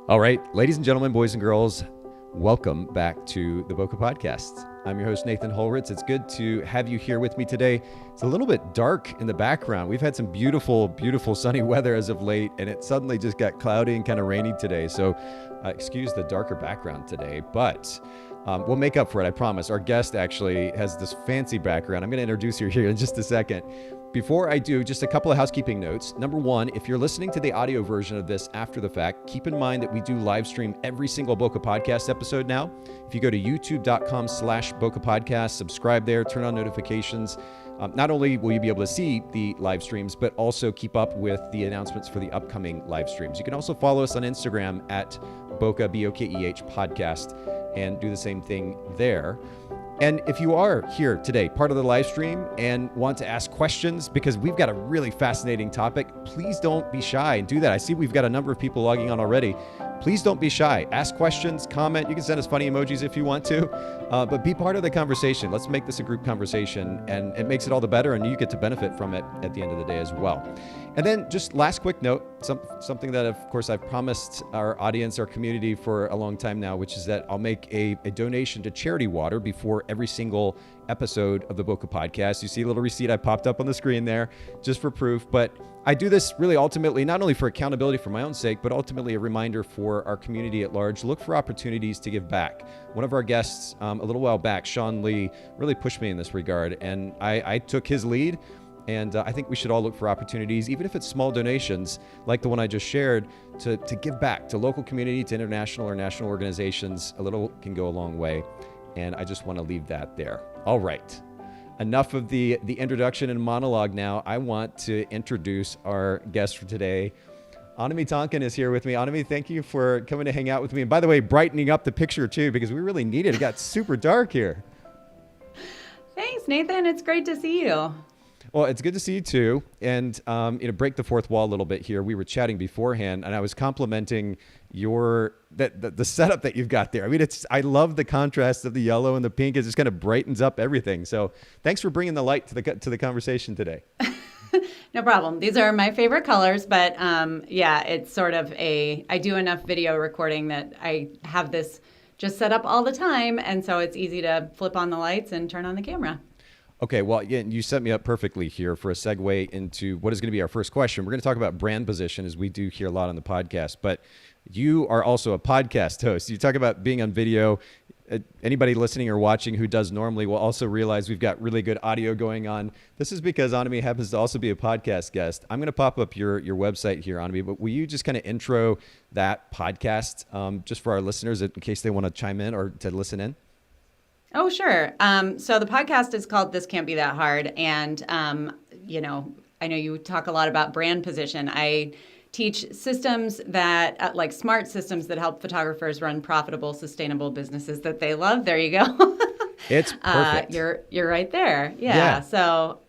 All right, ladies and gentlemen, boys and girls, welcome back to the Bokeh Podcast. I'm your host, Nathan Holritz. It's good to have you here with me today. It's a little bit dark in the background. We've had some beautiful, beautiful sunny weather as of late, and it suddenly just got cloudy and kind of rainy today. So excuse the darker background today, but we'll make up for it, I promise. Our guest actually has this fancy background. I'm going to introduce her here in just a second. Before I do, just a couple of housekeeping notes. Number one, if you're listening to the audio version of this after the fact, keep in mind that we do live stream every single Bokeh Podcast episode now. If you go to youtube.com/Bokeh Podcast, subscribe there, turn on notifications. Not only will you be able to see the live streams, but also keep up with the announcements for the upcoming live streams. You can also follow us on Instagram at Bokeh, B-O-K-E-H Podcast, and do the same thing there. And if you are here today, part of the live stream, and want to ask questions, because we've got a really fascinating topic, please don't be shy and do that. I see we've got a number of people logging on already. Please don't be shy. Ask questions, comment. You can send us funny emojis if you want to, but be part of the conversation. Let's make this a group conversation, and it makes it all the better, and you get to benefit from it at the end of the day as well. And then just last quick note, something that, of course, I've promised our audience, our community for a long time now, which is that I'll make a donation to Charity Water before every single episode of the Bokeh Podcast. You see a little receipt I popped up on the screen there just for proof. But I do this really ultimately, not only for accountability for my own sake, but ultimately a reminder for our community at large. Look for opportunities to give back. One of our guests a little while back, Sean Lee, really pushed me in this regard, and I took his lead. And I think we should all look for opportunities, even if it's small donations like the one I just shared, to give back to local community, to international or national organizations. A little can go a long way. And I just want to leave that there. All right. Enough of the introduction and monologue now. I want to introduce our guest for today. Annemie Tonken is here with me. Annemie, thank you for coming to hang out with me. And by the way, brightening up the picture too, because we really need it. It got super dark here. Thanks, Nathan. It's great to see you. Well, it's good to see you too. And, break the fourth wall a little bit here. We were chatting beforehand and I was complimenting the setup that you've got there. I mean, I love the contrast of the yellow and the pink. It just kind of brightens up everything. So thanks for bringing the light to the conversation today. No problem. These are my favorite colors, but it's sort of I do enough video recording that I have this just set up all the time. And so it's easy to flip on the lights and turn on the camera. Okay, well, yeah, you set me up perfectly here for a segue into what is going to be our first question. We're going to talk about brand position, as we do here a lot on the podcast, but you are also a podcast host. You talk about being on video. Anybody listening or watching who does normally will also realize we've got really good audio going on. This is because Annemie happens to also be a podcast guest. I'm going to pop up your website here, Annemie, but will you just kind of intro that podcast just for our listeners in case they want to chime in or to listen in? Oh, sure. So the podcast is called This Can't Be That Hard. And, I know you talk a lot about brand position. I teach systems that, like smart systems that help photographers run profitable, sustainable businesses that they love. There you go. It's perfect. You're right there. Yeah. So.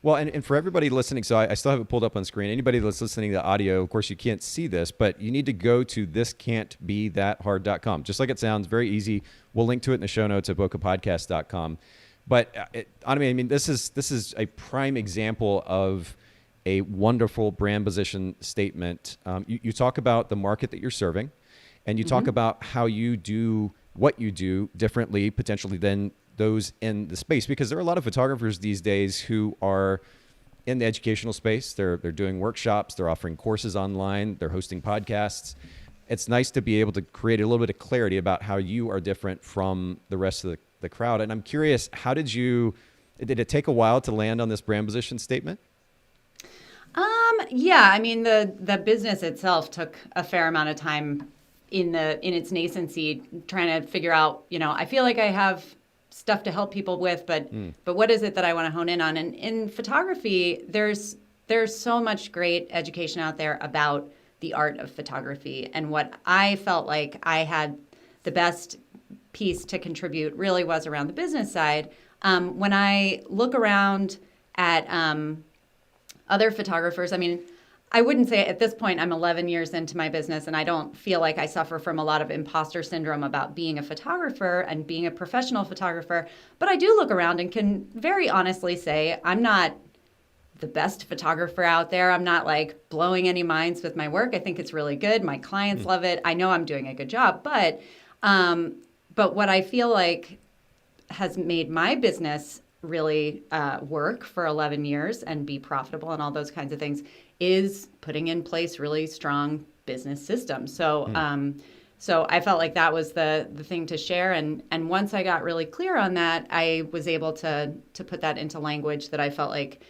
Well, and for everybody listening, so I still have it pulled up on screen. Anybody that's listening to audio, of course, you can't see this, but you need to go to thiscan'tbethathard.com. Just like it sounds, very easy. We'll link to it in the show notes at bokehpodcast.com. But Annemie, I mean, this is a prime example of a wonderful brand position statement. You talk about the market that you're serving, and you talk about how you do what you do differently, potentially than those in the space, because there are a lot of photographers these days who are in the educational space. They're doing workshops, they're offering courses online, they're hosting podcasts. It's nice to be able to create a little bit of clarity about how you are different from the rest of the crowd. And I'm curious, did it take a while to land on this brand position statement? Yeah, I mean, the business itself took a fair amount of time in its nascency, trying to figure out, I feel like I have stuff to help people with, but what is it that I want to hone in on? And in photography, there's so much great education out there about the art of photography. And what I felt like I had the best piece to contribute really was around the business side. When I look around at other photographers, I mean, I wouldn't say at this point I'm 11 years into my business and I don't feel like I suffer from a lot of imposter syndrome about being a photographer and being a professional photographer. But I do look around and can very honestly say I'm not the best photographer out there. I'm not like blowing any minds with my work. I think it's really good. My clients love it. I know I'm doing a good job, but what I feel like has made my business really work for 11 years and be profitable and all those kinds of things is putting in place really strong business systems. So I felt like that was the thing to share. And once I got really clear on that, I was able to put that into language that I felt like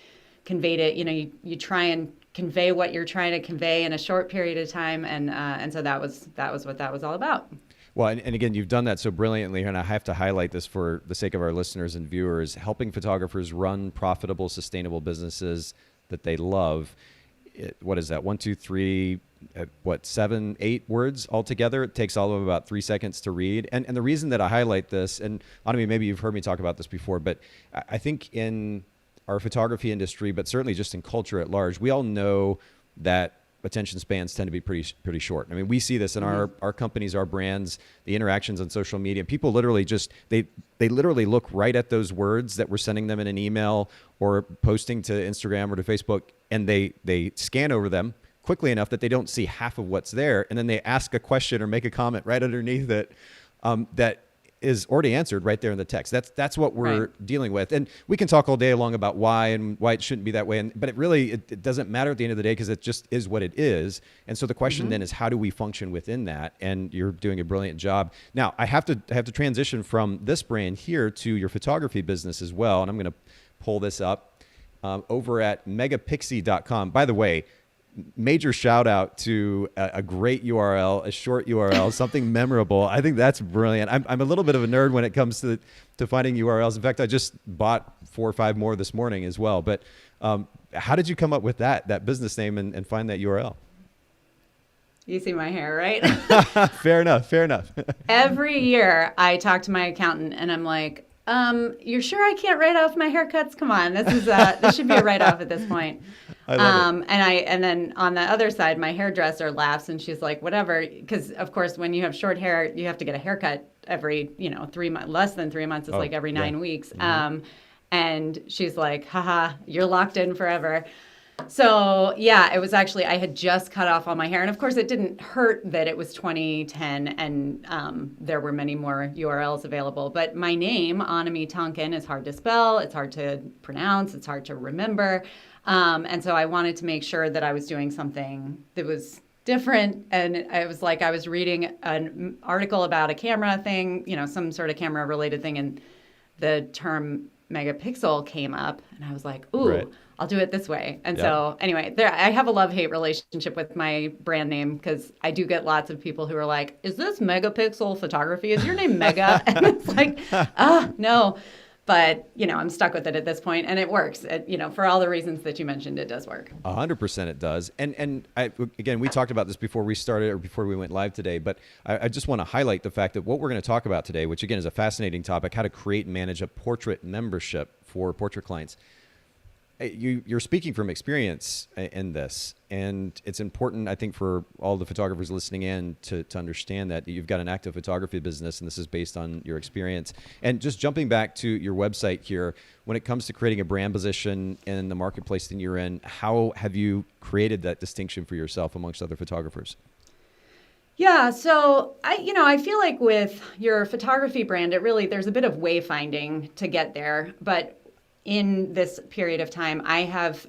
conveyed it. You try and convey what you're trying to convey in a short period of time. And so that was what that was all about. Well, and again, you've done that so brilliantly, and I have to highlight this for the sake of our listeners and viewers, helping photographers run profitable, sustainable businesses that they love. What is that? 1, 2, 3, 7, 8 words altogether. It takes all of about 3 seconds to read. And the reason that I highlight this, and Annemie, maybe you've heard me talk about this before, but I think in our photography industry, but certainly just in culture at large, we all know that attention spans tend to be pretty short. I mean, we see this in our companies, our brands, the interactions on social media. People literally they literally look right at those words that we're sending them in an email or posting to Instagram or to Facebook, and they scan over them quickly enough that they don't see half of what's there. And then they ask a question or make a comment right underneath it that is already answered right there in the text. That's what we're dealing with. And we can talk all day long about why it shouldn't be that way. But it doesn't matter at the end of the day, because it just is what it is. And so the question then is, how do we function within that? And you're doing a brilliant job. Now, I have to transition from this brand here to your photography business as well. And I'm going to pull this up over at megapixie.com. By the way, major shout out to a great URL, a short URL, something memorable. I think that's brilliant. I'm a little bit of a nerd when it comes to finding URLs. In fact, I just bought 4 or 5 more this morning as well. But how did you come up with that business name and find that URL? You see my hair, right? Fair enough. Every year I talk to my accountant and I'm like, you're sure I can't write off my haircuts? Come on, this should be a write-off at this point. I love it. And then on the other side, my hairdresser laughs and she's like, whatever, because of course when you have short hair, you have to get a haircut every 3 months. Less than 3 months is like every 9 weeks. And she's like, haha, you're locked in forever. So yeah, it was actually, I had just cut off all my hair. And of course it didn't hurt that it was 2010 and there were many more URLs available. But my name, Annemie Tonken, is hard to spell. It's hard to pronounce. It's hard to remember. And so I wanted to make sure that I was doing something that was different. And it was like I was reading an article about a camera thing, some sort of camera related thing. And the term megapixel came up and I was like, ooh, right. I'll do it this way. And so anyway, I have a love-hate relationship with my brand name because I do get lots of people who are like, is this megapixel photography? Is your name Mega? And it's like, no. But, I'm stuck with it at this point, and it works. For all the reasons that you mentioned, it does work. 100% it does. And again, we talked about this before we started or before we went live today, but I just want to highlight the fact that what we're going to talk about today, which again is a fascinating topic, how to create and manage a portrait membership for portrait clients. You're speaking from experience in this, and it's important, I think, for all the photographers listening in to understand that you've got an active photography business, and this is based on your experience. And just jumping back to your website here, when it comes to creating a brand position in the marketplace that you're in, how have you created that distinction for yourself amongst other photographers? Yeah, so I feel like with your photography brand, there's a bit of wayfinding to get there, but in this period of time, I have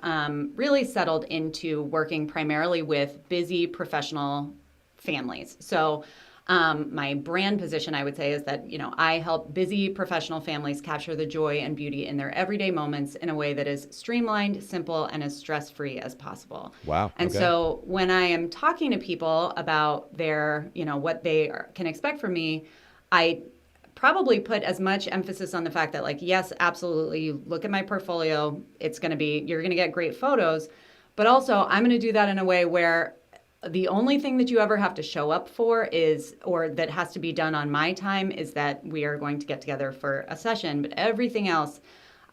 really settled into working primarily with busy professional families. So my brand position, I would say, is that, I help busy professional families capture the joy and beauty in their everyday moments in a way that is streamlined, simple, and as stress-free as possible. Wow. And so when I am talking to people about their, what they can expect from me, I probably put as much emphasis on the fact that, like, yes, absolutely, you look at my portfolio, you're going to get great photos, but also I'm going to do that in a way where the only thing that you ever have to show up for or that has to be done on my time is that we are going to get together for a session, but everything else,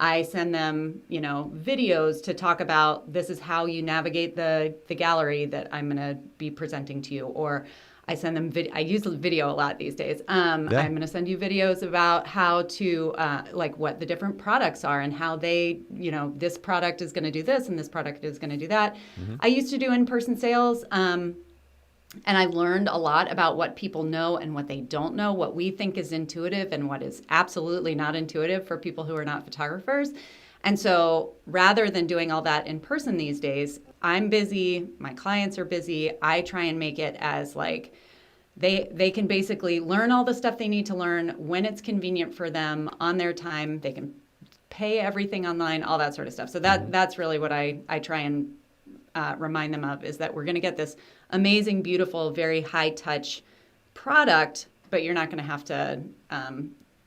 I send them, videos to talk about, this is how you navigate the gallery that I'm going to be presenting to you, or I send them I use video a lot these days. I'm going to send you videos about how to like what the different products are and how they, this product is going to do this and this product is going to do that. I used to do in-person sales. And I learned a lot about what people know and what they don't know, what we think is intuitive and what is absolutely not intuitive for people who are not photographers. And so rather than doing all that in person these days, I'm busy, my clients are busy. I try and make it as like they can basically learn all the stuff they need to learn when it's convenient for them on their time. They can pay everything online, all that sort of stuff. So that's really what I try and remind them of, is that we're going to get this amazing, beautiful, very high touch product, but you're not going to have to,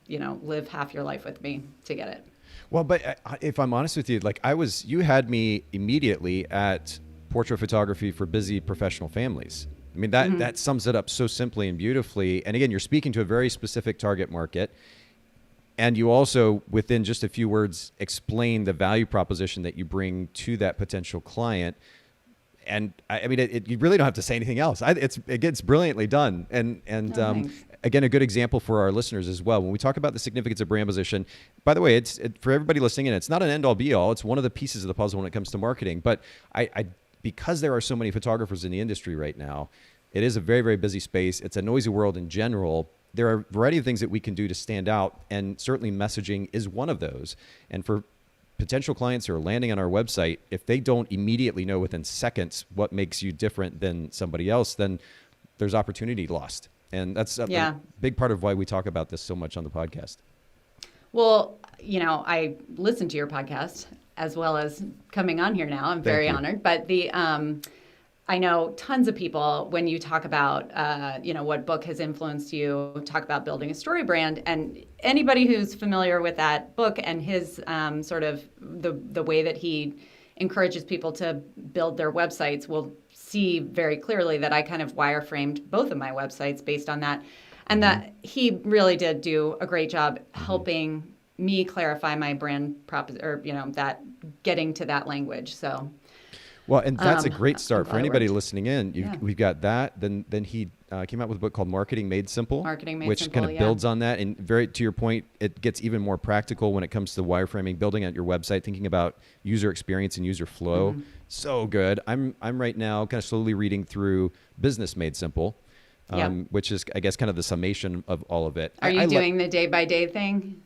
live half your life with me to get it. Well, but if I'm honest with you, like you had me immediately at portrait photography for busy professional families. I mean, that sums it up so simply and beautifully. And again, you're speaking to a very specific target market. And you also, within just a few words, explain the value proposition that you bring to that potential client. And I mean, you really don't have to say anything else. It gets brilliantly done. And again, a good example for our listeners as well. When we talk about the significance of brand position, by the way, for everybody listening in, it's not an end all be all. It's one of the pieces of the puzzle when it comes to marketing. But because there are so many photographers in the industry right now, it is a very, very busy space. It's a noisy world in general. There are a variety of things that we can do to stand out, and certainly messaging is one of those. And for potential clients who are landing on our website, if they don't immediately know within seconds what makes you different than somebody else, then there's opportunity lost. And that's a big part of why we talk about this so much on the podcast. Well, I listen to your podcast as well as coming on here now. I'm very honored. But I know tons of people, when you talk about, what book has influenced you, talk about building a story brand. And anybody who's familiar with that book and his sort of the way that he encourages people to build their websites will see very clearly that I kind of wireframed both of my websites based on that. And that he really did do a great job helping me clarify my brand that getting to that language. So. Well, and that's a great start for anybody listening in. We've got that. Then he came out with a book called Marketing Made Simple, which kind of builds on that. And very to your point, it gets even more practical when it comes to wireframing, building out your website, thinking about user experience and user flow. So good. I'm right now kind of slowly reading through Business Made Simple, which is, I guess, kind of the summation of all of it. Are you doing the day-by-day thing?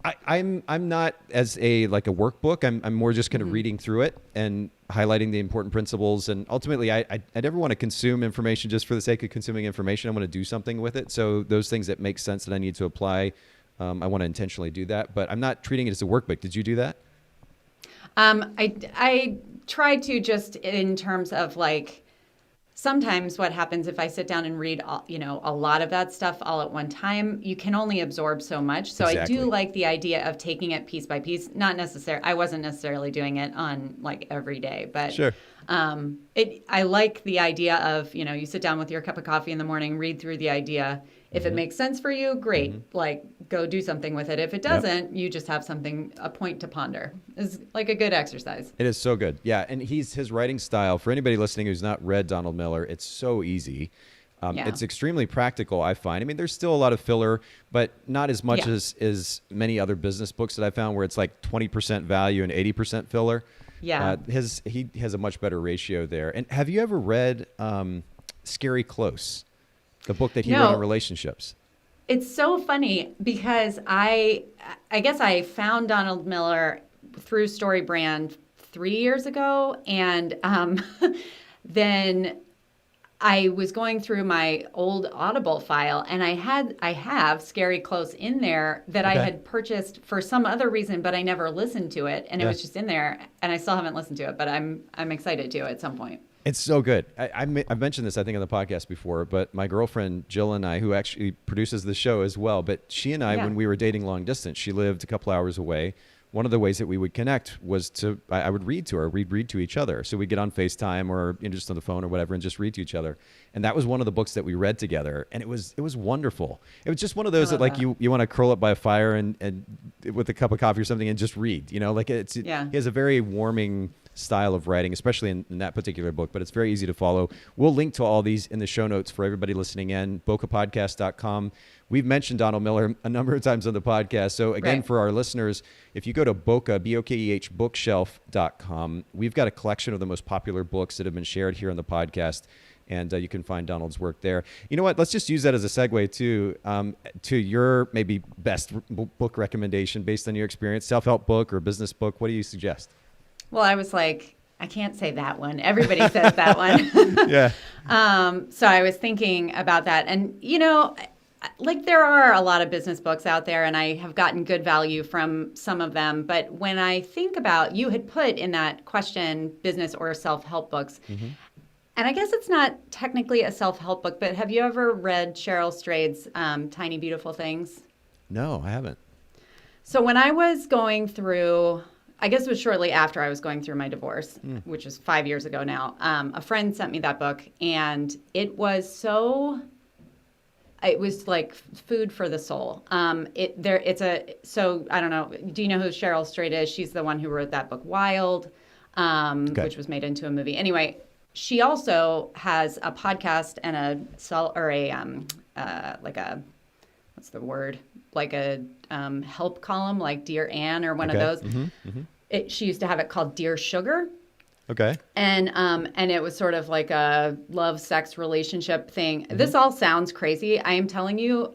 I'm not as a workbook. I'm more just kind of reading through it and highlighting the important principles. And ultimately, I never want to consume information just for the sake of consuming information. I want to do something with it. So those things that make sense that I need to apply, I want to intentionally do that. But I'm not treating it as a workbook. Did you do that? I try to, just in terms of sometimes what happens if I sit down and read, a lot of that stuff all at one time, you can only absorb so much. So exactly. I do like the idea of taking it piece by piece. Not necessarily, I wasn't necessarily doing it on every day, but sure. I like the idea of, you sit down with your cup of coffee in the morning, read through the idea. If it makes sense for you, great. Go do something with it. If it doesn't, you just have a point to ponder. It's like a good exercise. It is so good. Yeah. And his writing style, for anybody listening who's not read Donald Miller, it's so easy. It's extremely practical, I find. I mean, there's still a lot of filler, but not as much as many other business books that I found where it's 20% value and 80% filler. Yeah. He has a much better ratio there. And have you ever read Scary Close? The book that he wrote on relationships. It's so funny because I guess I found Donald Miller through StoryBrand 3 years ago, and then I was going through my old Audible file, and I have Scary Close in there that I had purchased for some other reason, but I never listened to it, and it was just in there, and I still haven't listened to it, but I'm excited to at some point. It's so good. I've mentioned this, I think, on the podcast before, but my girlfriend, Jill, and I, who actually produces the show as well, but she and I, when we were dating long distance, she lived a couple hours away. One of the ways that we would connect was I would read to her. We'd read to each other. So we'd get on FaceTime or just on the phone or whatever and just read to each other. And that was one of the books that we read together. And it was wonderful. It was just one of those that you want to curl up by a fire and with a cup of coffee or something and just read. He has a very warming style of writing, especially in that particular book, but it's very easy to follow. We'll link to all these in the show notes for everybody listening in, bokehpodcast.com. We've mentioned Donald Miller a number of times on the podcast. So again, Right. for our listeners, if you go to Bokeh, B-O-K-E-H, bookshelf.com, we've got a collection of the most popular books that have been shared here on the podcast. And you can find Donald's work there. You know what? Let's just use that as a segue to your maybe best book recommendation based on your experience, self-help book or business book. What do you suggest? Well, I was like, I can't say that one. Everybody says that one. Yeah. So I was thinking about that. And, you know, like there are a lot of business books out there, and I have gotten good value from some of them. But when I think about, you had put in that question, business or self-help books. Mm-hmm. And I guess it's not technically a self-help book, but have you ever read Cheryl Strayed's Tiny Beautiful Things? No, I haven't. So when I was going through, I guess it was shortly after I was going through my divorce, which is 5 years ago now, a friend sent me that book, and it was like food for the soul. So I don't know. Do you know who Cheryl Strayed is? She's the one who wrote that book, Wild, which was made into a movie. Anyway, she also has a podcast and a help column, like Dear Ann or one of those. Mm-hmm, mm-hmm. She used to have it called Dear Sugar. Okay. And it was sort of like a love, sex, relationship thing. Mm-hmm. This all sounds crazy. I am telling you,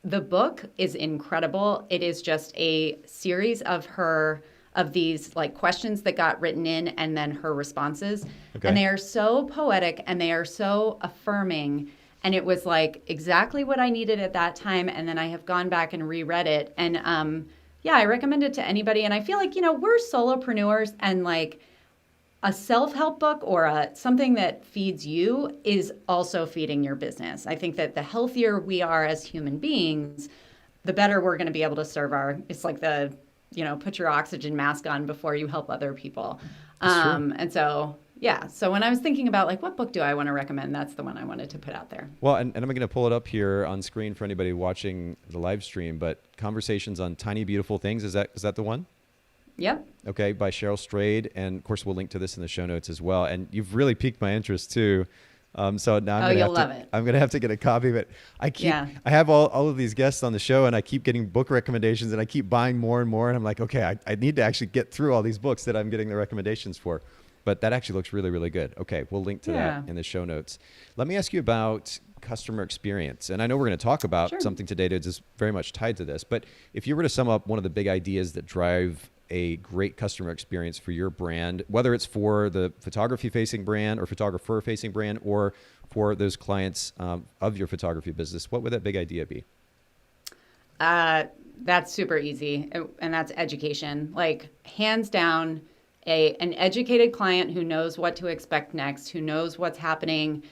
the book is incredible. It is just a series of these like questions that got written in and then her responses. Okay. And they are so poetic and they are so affirming. And it was like exactly what I needed at that time. And then I have gone back and reread it. And I recommend it to anybody. And I feel like, we're solopreneurs, and like a self-help book or something that feeds you is also feeding your business. I think that the healthier we are as human beings, the better we're going to be able to serve it's like put your oxygen mask on before you help other people. And so when I was thinking about like, what book do I want to recommend? That's the one I wanted to put out there. Well, and I'm going to pull it up here on screen for anybody watching the live stream, but Conversations on Tiny Beautiful Things. Is that the one? Yep. Okay. By Cheryl Strayed. And of course we'll link to this in the show notes as well. And you've really piqued my interest too. So now I'm going to have to get a copy of it. I have all of these guests on the show, and I keep getting book recommendations, and I keep buying more and more. And I'm like, okay, I need to actually get through all these books that I'm getting the recommendations for. But that actually looks really, really good. Okay. We'll link to that in the show notes. Let me ask you about customer experience. And I know we're going to talk about something today that is very much tied to this, but if you were to sum up one of the big ideas that drive a great customer experience for your brand, whether it's for the photography-facing brand or photographer-facing brand or for those clients of your photography business, what would that big idea be? That's super easy, and that's education. Like, hands down, an educated client who knows what to expect next, who knows what's happening,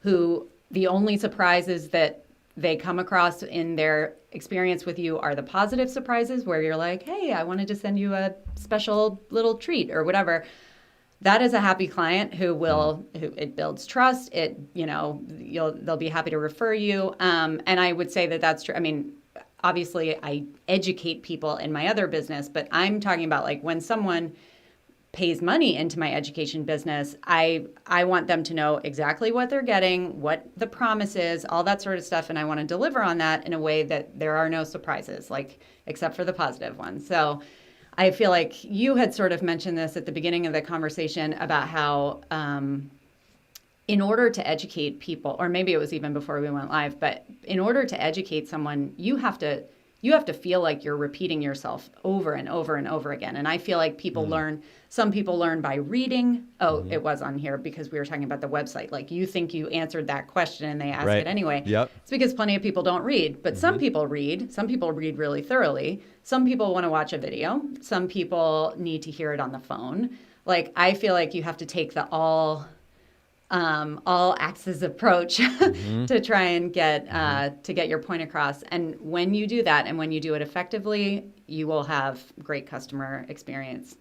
who the only surprises that they come across in their experience with you are the positive surprises where you're like, hey, I wanted to send you a special little treat or whatever. That is a happy client who it builds trust. They'll be happy to refer you. And I would say that that's true. I mean, obviously I educate people in my other business, but I'm talking about like when someone pays money into my education business, I want them to know exactly what they're getting, what the promise is, all that sort of stuff. And I want to deliver on that in a way that there are no surprises, like except for the positive ones. So I feel like you had sort of mentioned this at the beginning of the conversation about how in order to educate people, or maybe it was even before we went live, but in order to educate someone, you have to feel like you're repeating yourself over and over and over again. And I feel like some people learn by reading. It was on here because we were talking about the website. Like you think you answered that question and they ask it anyway. Yep. It's because plenty of people don't read, but some people read. Some people read really thoroughly. Some people want to watch a video. Some people need to hear it on the phone. Like I feel like you have to take the all axis approach to try and get your point across. And when you do that and when you do it effectively, you will have great customer experience.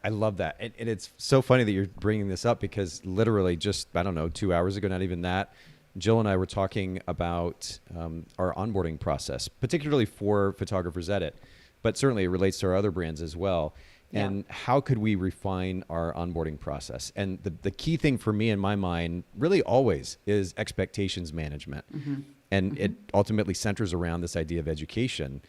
I love that. And it's so funny that you're bringing this up because literally just, 2 hours ago, not even that, Jill and I were talking about our onboarding process, particularly for Photographers Edit, but certainly it relates to our other brands as well. And how could we refine our onboarding process? And the key thing for me in my mind really always is expectations management. And it ultimately centers around this idea of education.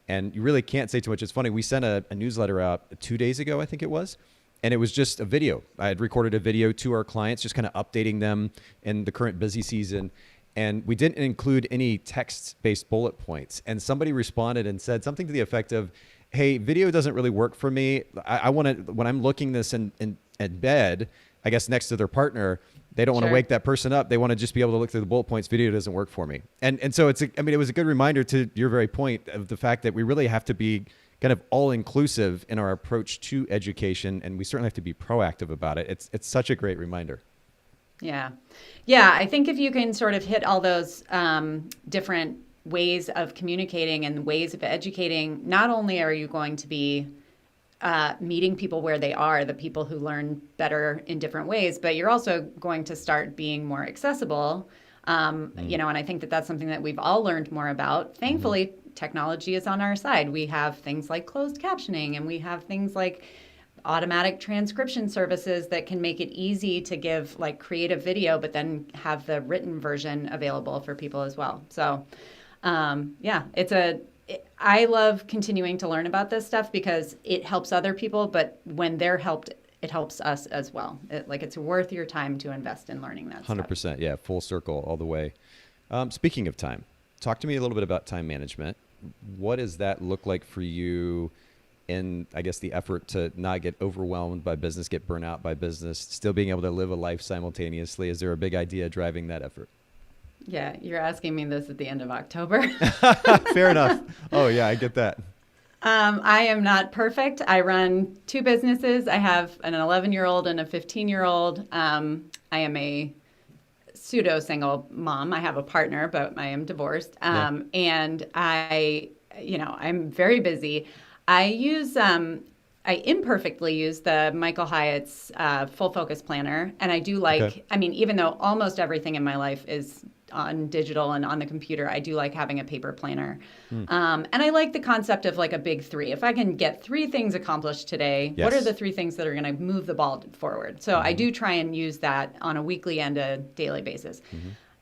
And you really can't say too much. It's funny. We sent a newsletter out 2 days ago, I think it was. And it was just a video. I had recorded a video to our clients, just kind of updating them in the current busy season. And we didn't include any text-based bullet points. And somebody responded and said something to the effect of, hey, video doesn't really work for me. I want to, when I'm looking this in bed, I guess next to their partner, they don't want to wake that person up. They want to just be able to look through the bullet points. Video doesn't work for me. And so it was a good reminder to your very point of the fact that we really have to be kind of all-inclusive in our approach to education, and we certainly have to be proactive about it. It's such a great reminder. Yeah. Yeah, I think if you can sort of hit all those different ways of communicating and ways of educating, not only are you going to be meeting people where they are, the people who learn better in different ways, but you're also going to start being more accessible. And I think that that's something that we've all learned more about. Thankfully, technology is on our side. We have things like closed captioning, and we have things like automatic transcription services that can make it easy to give like creative video, but then have the written version available for people as well. So I love continuing to learn about this stuff because it helps other people, but when they're helped, it helps us as well. It's worth your time to invest in learning that 100%, stuff. yeah, full circle all the way. Speaking of time, talk to me a little bit about time management. What does that look like for you in, I guess, the effort to not get overwhelmed by business, get burnt out by business, still being able to live a life simultaneously? Is there a big idea driving that effort? Yeah, you're asking me this at the end of October. Fair enough. Oh, yeah, I get that. I am not perfect. I run 2 businesses. I have an 11-year-old and a 15-year-old. I am a pseudo-single mom. I have a partner, but I am divorced. And I'm very busy. I imperfectly use the Michael Hyatt's Full Focus Planner. And I do even though almost everything in my life is on digital and on the computer, I do like having a paper planner. And I like the concept of like a big 3. If I can get 3 things accomplished today, what are the 3 things that are going to move the ball forward? So I do try and use that on a weekly and a daily basis,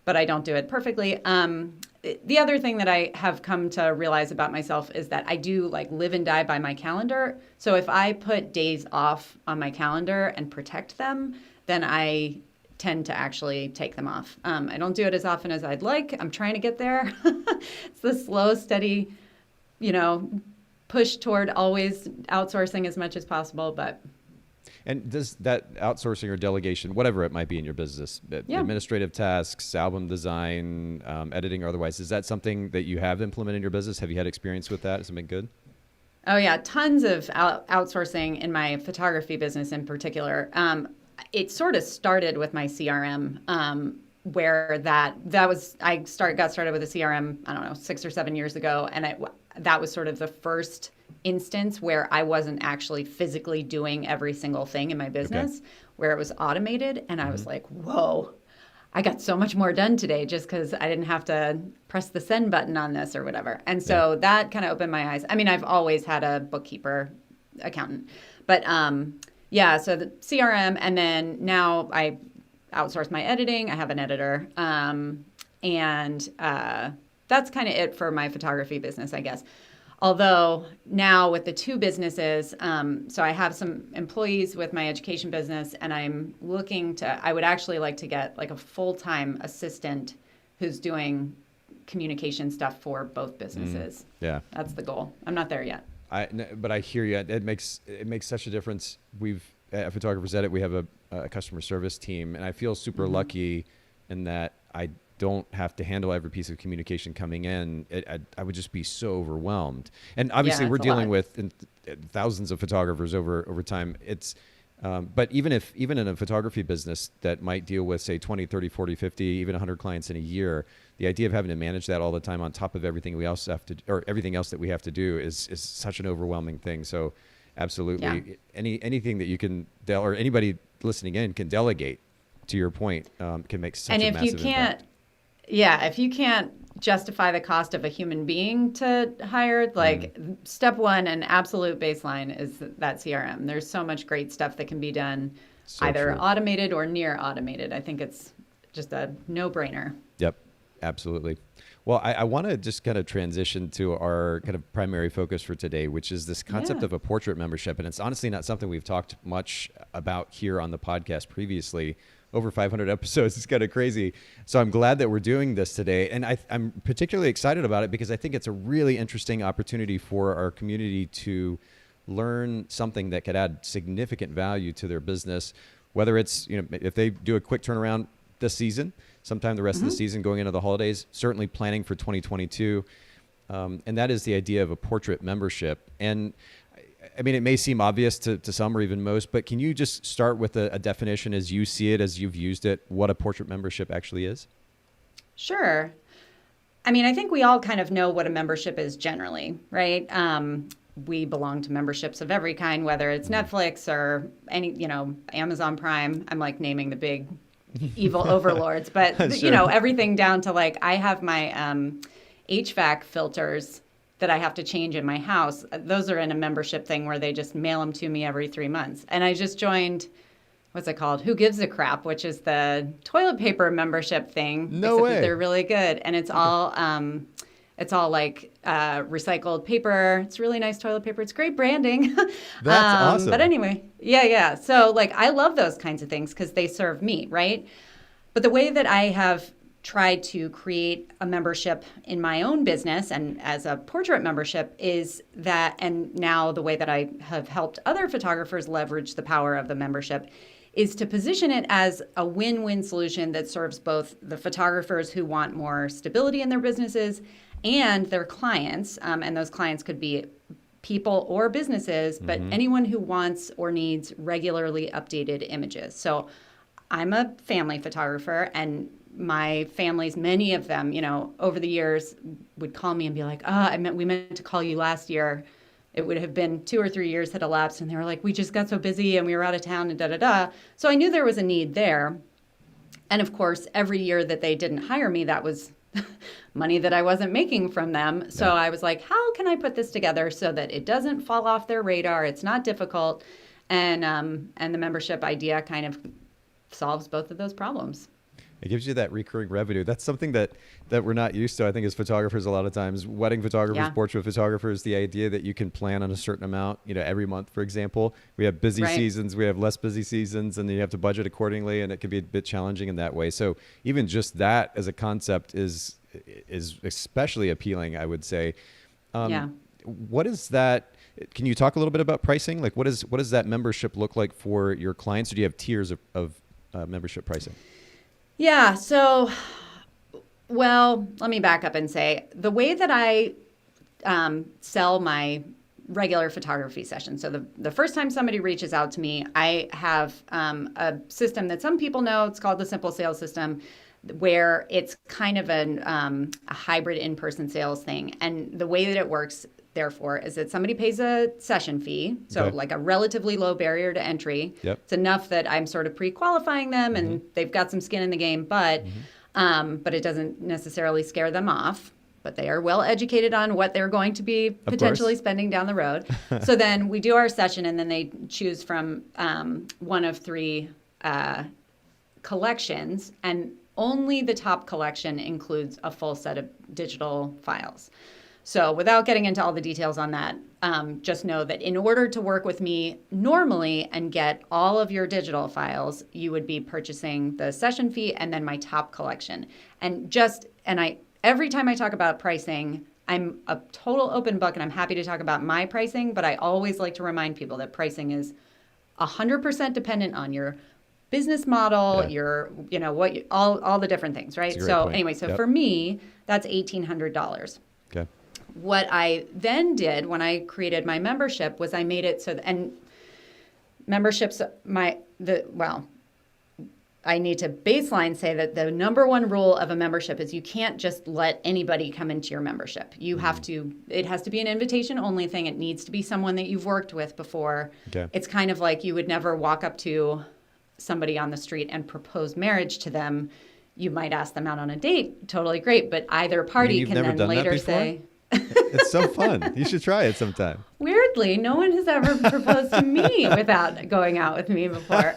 but I don't do it perfectly. The other thing that I have come to realize about myself is that I do like live and die by my calendar. So if I put days off on my calendar and protect them, then I tend to actually take them off. I don't do it as often as I'd like. I'm trying to get there. It's the slow, steady, push toward always outsourcing as much as possible. And does that outsourcing or delegation, whatever it might be in your business, administrative tasks, album design, editing or otherwise, is that something that you have implemented in your business? Have you had experience with that? Has it been good? Oh, yeah. Tons of outsourcing in my photography business in particular. It sort of started with my CRM, where I got started with a CRM, I don't know, 6 or 7 years ago. And that was sort of the first instance where I wasn't actually physically doing every single thing in my business, where it was automated. And I was like, whoa, I got so much more done today just because I didn't have to press the send button on this or whatever. And so that kind of opened my eyes. I mean, I've always had a bookkeeper, accountant, but so the CRM, and then now I outsource my editing. I have an editor, and that's kind of it for my photography business, I guess. Although now with the 2 businesses, so I have some employees with my education business, and I would actually like to get like a full-time assistant who's doing communication stuff for both businesses. Yeah. That's the goal. I'm not there yet. But I hear you. It makes such a difference. At Photographers Edit, we have a customer service team, and I feel super lucky in that I don't have to handle every piece of communication coming in. I would just be so overwhelmed. And obviously, we're dealing with thousands of photographers over time. But even in a photography business that might deal with, say, 20, 30, 40, 50, even 100 clients in a year, the idea of having to manage that all the time on top of everything we also have to, or everything else that we have to do is such an overwhelming thing. So absolutely, anything that you can, or anybody listening in can delegate, to your point, can make such a massive impact. If you can't justify the cost of a human being to hire, like step one and absolute baseline is that CRM. There's so much great stuff that can be done either automated or near automated. I think it's just a no-brainer. Yep, absolutely. Well, I want to just kind of transition to our kind of primary focus for today, which is this concept of a portrait membership. And it's honestly not something we've talked much about here on the podcast previously. Over 500 episodes. It's kind of crazy. So I'm glad that we're doing this today. And I'm particularly excited about it because I think it's a really interesting opportunity for our community to learn something that could add significant value to their business, whether it's, if they do a quick turnaround this season, sometime the rest of the season going into the holidays, certainly planning for 2022. And that is the idea of a portrait membership. And I mean, it may seem obvious to some or even most, but can you just start with a definition as you see it, as you've used it, what a portrait membership actually is? Sure. I mean, I think we all kind of know what a membership is generally, right? We belong to memberships of every kind, whether it's Netflix or any, Amazon Prime. I'm like naming the big evil overlords, but Sure. everything down to like, I have my HVAC filters that I have to change in my house. Those are in a membership thing where they just mail them to me every 3 months. And I just joined, what's it called? Who Gives a Crap, which is the toilet paper membership thing. No way. They're really good. And it's all like recycled paper. It's really nice toilet paper. It's great branding. That's awesome. But anyway, yeah. So like, I love those kinds of things because they serve me, right? But the way that I have tried to create a membership in my own business and as a portrait membership is that, and now the way that I have helped other photographers leverage the power of the membership is to position it as a win-win solution that serves both the photographers who want more stability in their businesses and their clients. And those clients could be people or businesses, but anyone who wants or needs regularly updated images. So I'm a family photographer, and my families, many of them, over the years would call me and be like, we meant to call you last year. It would have been 2 or 3 years had elapsed. And they were like, we just got so busy and we were out of town and da-da-da. So I knew there was a need there. And of course, every year that they didn't hire me, that was money that I wasn't making from them. So I was like, how can I put this together so that it doesn't fall off their radar? It's not difficult. And the membership idea kind of solves both of those problems. It gives you that recurring revenue. That's something that we're not used to, I think, as photographers a lot of times. Wedding photographers, portrait photographers, the idea that you can plan on a certain amount, every month, for example. We have busy seasons, we have less busy seasons, and then you have to budget accordingly, and it can be a bit challenging in that way. So even just that as a concept is especially appealing, I would say. What is that? Can you talk a little bit about pricing? Like, what does that membership look like for your clients? Or do you have tiers of membership pricing? Yeah. So, well, let me back up and say the way that I sell my regular photography session. So the first time somebody reaches out to me, I have a system that some people know. It's called the Simple Sales System, where it's kind of a hybrid in-person sales thing. And the way that it works, therefore, is that somebody pays a session fee, so like a relatively low barrier to entry. It's enough that I'm sort of pre-qualifying them and they've got some skin in the game, but it doesn't necessarily scare them off. But they are well educated on what they're going to be potentially spending down the road. So then we do our session, and then they choose from one of 3 collections, and only the top collection includes a full set of digital files. So without getting into all the details on that, just know that in order to work with me normally and get all of your digital files, you would be purchasing the session fee and then my top collection. Every time I talk about pricing, I'm a total open book, and I'm happy to talk about my pricing, but I always like to remind people that pricing is 100% dependent on your business model, your, all the different things, right? So point. Anyway, for me, that's $1,800. Okay. What I then did when I created my membership was I made it so, and memberships, I need to baseline say that the number one rule of a membership is you can't just let anybody come into your membership. You have to, it has to be an invitation only thing. It needs to be someone that you've worked with before. Okay. It's kind of like you would never walk up to somebody on the street and propose marriage to them. you might ask them out on a date. Totally great. But either party you've can never then done that later before? say, It's so fun. You should try it sometime. weirdly, no one has ever proposed to me without going out with me before.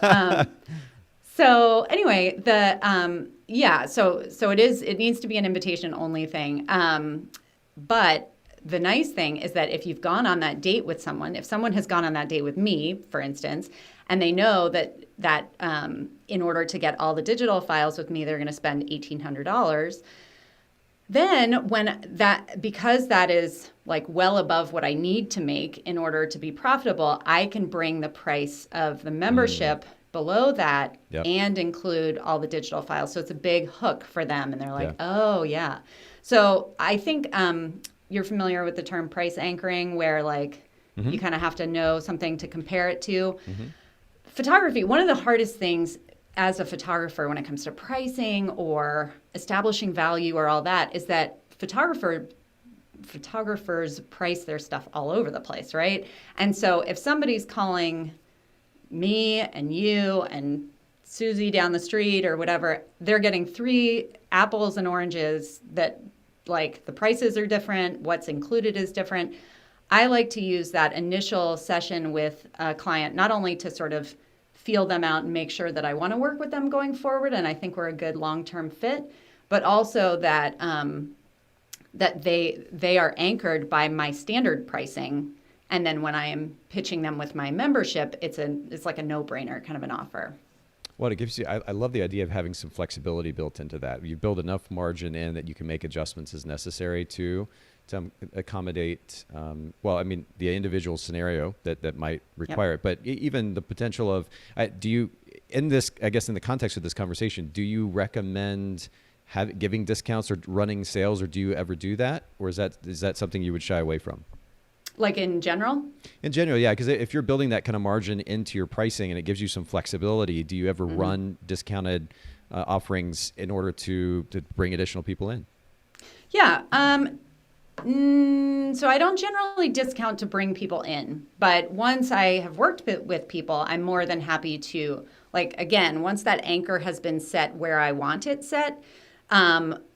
So anyway, so it needs to be an invitation only thing. But the nice thing is that if you've gone on that date with someone, if someone has gone on that date with me, for instance, and they know that in order to get all the digital files with me, they're going to spend $1,800. Then because that is like well above what I need to make in order to be profitable, I can bring the price of the membership below that and include all the digital files. So it's a big hook for them. And they're like, oh, yeah. So I think you're familiar with the term price anchoring, where like you kind of have to know something to compare it to. Photography, one of the hardest things as a photographer when it comes to pricing or establishing value or all that is that photographers price their stuff all over the place, right? And so if somebody's calling me and you and Susie down the street or whatever, they're getting 3 apples and oranges that like the prices are different, what's included is different. I like to use that initial session with a client, not only to sort of feel them out and make sure that I want to work with them going forward and I think we're a good long-term fit, but also that that they are anchored by my standard pricing. And then when I am pitching them with my membership, it's like a no-brainer kind of an offer. Well, it gives you, I love the idea of having some flexibility built into that. You build enough margin in that you can make adjustments as necessary to accommodate, the individual scenario that might require it. But even the potential of, in the context of this conversation, do you recommend giving discounts or running sales, or do you ever do that? Or is that something you would shy away from? Like in general? In general, yeah, because if you're building that kind of margin into your pricing and it gives you some flexibility, do you ever run discounted offerings in order to bring additional people in? Yeah. So I don't generally discount to bring people in, but once I have worked with people, I'm more than happy to, like, again, once that anchor has been set where I want it set,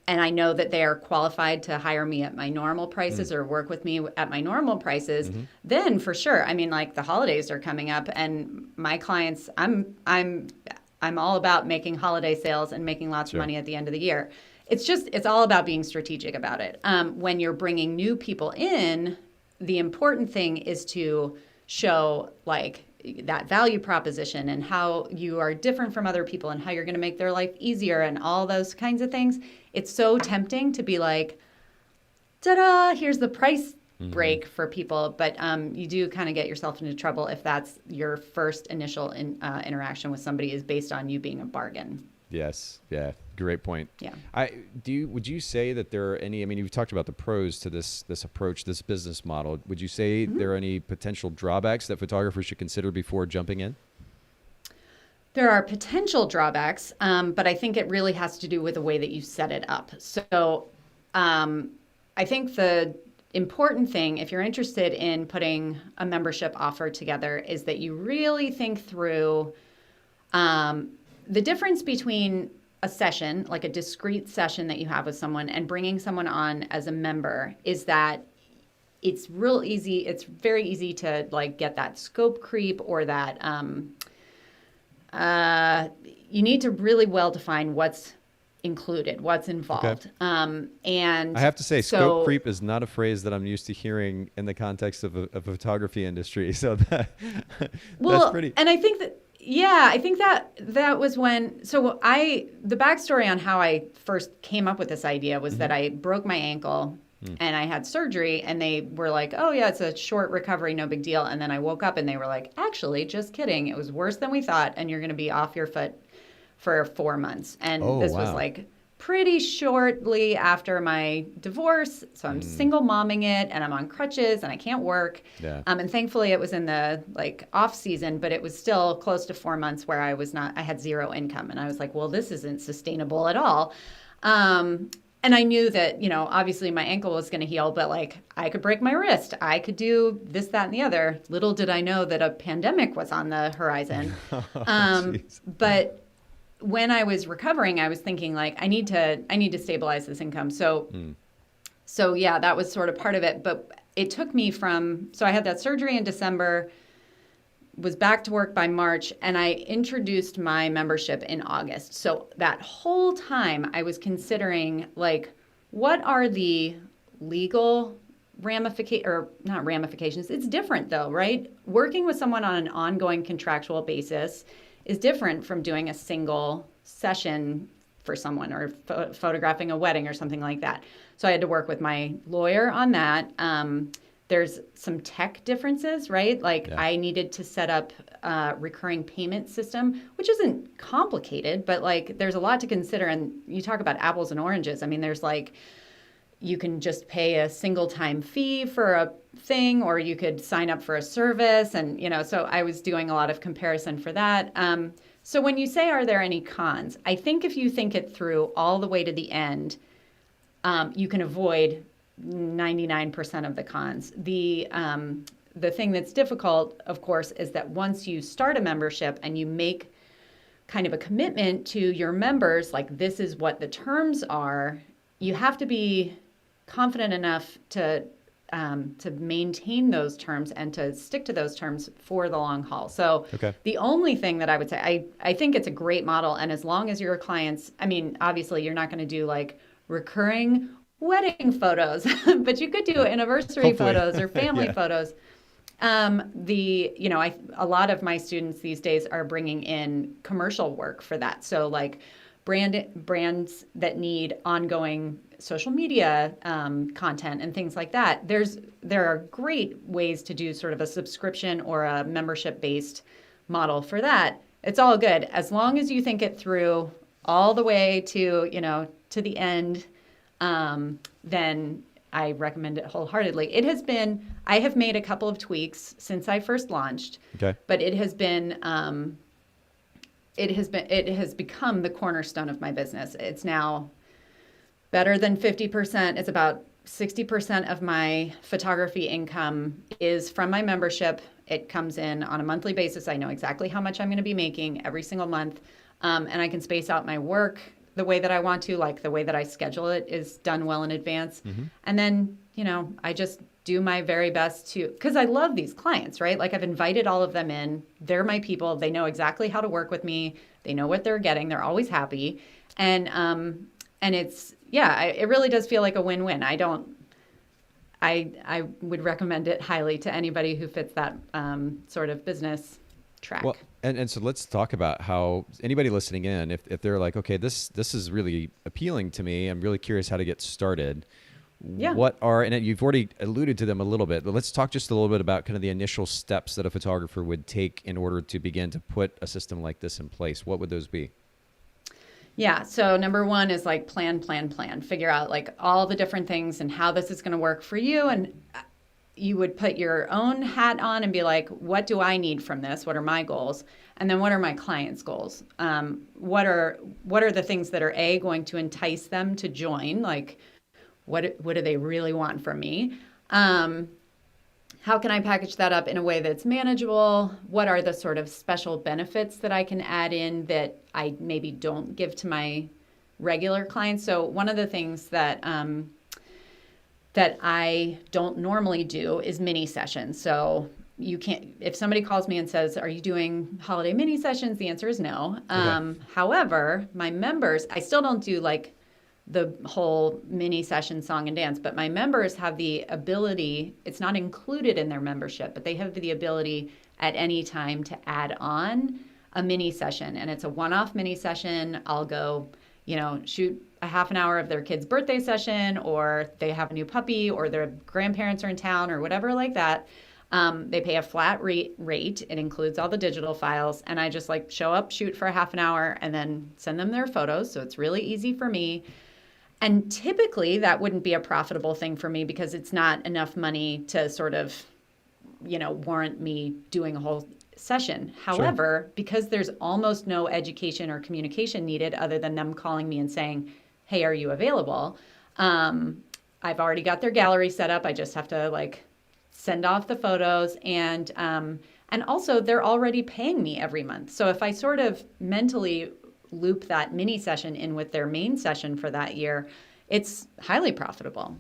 and I know that they are qualified to hire me at my normal prices or work with me at my normal prices, then for sure. I mean, like the holidays are coming up and my clients, I'm all about making holiday sales and making lots of money at the end of the year. It's all about being strategic about it. When you're bringing new people in, the important thing is to show like that value proposition and how you are different from other people and how you're going to make their life easier and all those kinds of things. It's so tempting to be like, ta-da, here's the price break for people. But you do kind of get yourself into trouble if that's your first initial interaction with somebody is based on you being a bargain. Yes. Yeah. Great point. Yeah. Would you say that there are any, I mean, you've talked about the pros to this approach, this business model. Would you say there are any potential drawbacks that photographers should consider before jumping in? There are potential drawbacks, but I think it really has to do with the way that you set it up. So I think the important thing, if you're interested in putting a membership offer together, is that you really think through the difference between a session, like a discrete session that you have with someone, and bringing someone on as a member is that it's real easy. It's very easy to like get that scope creep or that you need to really well define what's included, what's involved. Okay. And I have to say, scope creep is not a phrase that I'm used to hearing in the context of a photography industry. So that's pretty. And I think that, yeah, I think that was when, the backstory on how I first came up with this idea was that I broke my ankle and I had surgery and they were like, oh yeah, it's a short recovery, no big deal. And then I woke up and they were like, actually, just kidding. It was worse than we thought. And you're going to be off your foot for 4 months. And this was like pretty shortly after my divorce. So I'm single momming it and I'm on crutches and I can't work. Yeah. And thankfully it was in the like off season, but it was still close to 4 months where I had zero income. And I was like, well, this isn't sustainable at all. And I knew that, obviously my ankle was going to heal, but like I could break my wrist. I could do this, that, and the other. Little did I know that a pandemic was on the horizon. But when I was recovering, I was thinking like, I need to stabilize this income. So yeah, that was sort of part of it. But it took me so I had that surgery in December, was back to work by March, and I introduced my membership in August. So that whole time I was considering like, what are the legal not ramifications. It's different though, right? Working with someone on an ongoing contractual basis is different from doing a single session for someone or photographing a wedding or something like that. So I had to work with my lawyer on that. There's some tech differences, right? Like I needed to set up a recurring payment system, which isn't complicated, but like there's a lot to consider. And you talk about apples and oranges. I mean, there's like, you can just pay a single time fee for a thing, or you could sign up for a service. And, so I was doing a lot of comparison for that. So when you say, are there any cons? I think if you think it through all the way to the end, you can avoid 99% of the cons. The thing that's difficult, of course, is that once you start a membership and you make kind of a commitment to your members, like this is what the terms are, you have to be confident enough to maintain those terms and to stick to those terms for the long haul. So the only thing that I would say, I think it's a great model. And as long as your clients, I mean, obviously you're not going to do like recurring wedding photos, but you could do anniversary photos or family photos. A lot of my students these days are bringing in commercial work for that. So like brands that need ongoing social media content and things like that. There are great ways to do sort of a subscription or a membership-based model for that. It's all good as long as you think it through all the way to the end. Then I recommend it wholeheartely. I have made a couple of tweaks since I first launched, but it has become the cornerstone of my business. It's now better than 50%. It's about 60% of my photography income is from my membership. It comes in on a monthly basis. I know exactly how much I'm going to be making every single month. And I can space out my work the way that I want to, like the way that I schedule it is done well in advance. And then, I just do my very best because I love these clients, right? Like I've invited all of them in. They're my people. They know exactly how to work with me. They know what they're getting. They're always happy. And it really does feel like a win-win. I would recommend it highly to anybody who fits that sort of business track. Well, and so let's talk about how anybody listening in, if they're like, okay, this is really appealing to me. I'm really curious how to get started. And you've already alluded to them a little bit, but let's talk just a little bit about kind of the initial steps that a photographer would take in order to begin to put a system like this in place. What would those be? Yeah. So number one is like plan. Figure out like all the different things and how this is going to work for you. And you would put your own hat on and be like, what do I need from this? What are my goals? And then what are my clients' goals? What are the things that are going to entice them to join? Like, what do they really want from me? How can I package that up in a way that's manageable? What are the sort of special benefits that I can add in that I maybe don't give to my regular clients? So one of the things that I don't normally do is mini sessions. So you can't, if somebody calls me and says, are you doing holiday mini sessions? The answer is no. However, my members, I still don't do like the whole mini session song and dance, but my members have the ability, it's not included in their membership, but they have the ability at any time to add on a mini session. And it's a one-off mini session. I'll go, shoot a half an hour of their kid's birthday session, or they have a new puppy, or their grandparents are in town, or whatever like that. They pay a flat rate. It includes all the digital files. And I just like show up, shoot for a half an hour, and then send them their photos. So it's really easy for me. And typically that wouldn't be a profitable thing for me because it's not enough money to sort of, warrant me doing a whole session. However, because there's almost no education or communication needed other than them calling me and saying, hey, are you available? I've already got their gallery set up. I just have to like send off the photos, and also they're already paying me every month. So if I sort of mentally loop that mini session in with their main session for that year, it's highly profitable.